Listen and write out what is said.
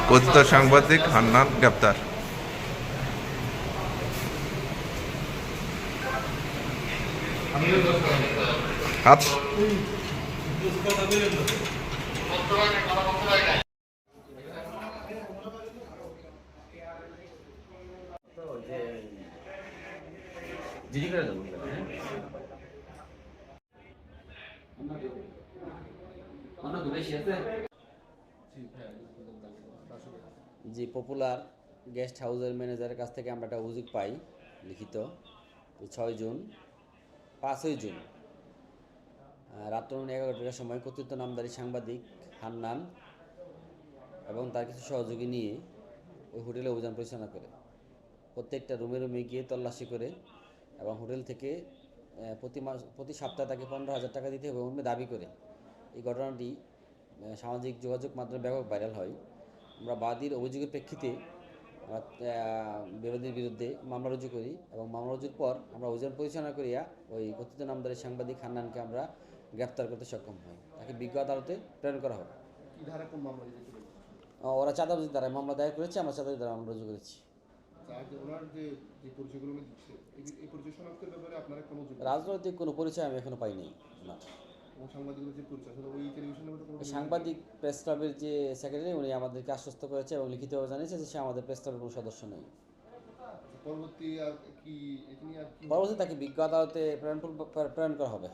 কথিত সাংবাদিক হান্নান গ্রেপ্তার। হাত জিডি করে দেবো। জি, পপুলার গেস্ট হাউসের ম্যানেজারের কাছ থেকে আমরা একটা অভিযোগ পাই লিখিত 6 জুন 5ই জুন রাত 11টার সময় কথিত নামধারী সাংবাদিক হান্নান এবং তার কিছু সহযোগী নিয়ে ওই হোটেলে অভিযান পরিচালনা করে প্রত্যেকটা রুমে রুমে গিয়ে তল্লাশি করে এবং হোটেল থেকে প্রতি সপ্তাহে তাকে 15,000 টাকা দিতে হবে এমন দাবি করে এই ঘটনাটি সামাজিক যোগাযোগ মাধ্যমে ব্যাপক ভাইরাল হয়। আমরা বাদীর অভিযোগের প্রেক্ষিতে বিবাদীর বিরুদ্ধে মামলা রুজু করি এবং মামলা রুজুর পর আমরা অভিযান পরিচালনা করিয়া ওই কথিত নামধারী সাংবাদিক হান্নানকে আমরা গ্রেফতার করতে সক্ষম হই। তাকে বিজ্ঞ আদালতে প্রেরণ করা হবে। ওরা চাঁদাবাজির দ্বারা মামলা দায়ের করেছে, আমরা চাঁদাবাজির দ্বারা মামলা রুজু করেছি। রাজনৈতিক কোনো পরিচয় আমি এখনো পাইনি। সাংবাদিক প্রেস ক্লাবের যে সেক্রেটারি উনি আমাদেরকে আশ্বস্ত করেছে এবং লিখিতভাবে জানিয়েছে যে সে আমাদের প্রেস ক্লাবের কোনো সদস্য নেই। পরবর্তী তাকে বিজ্ঞ আদালতে প্রেরণ করা হবে।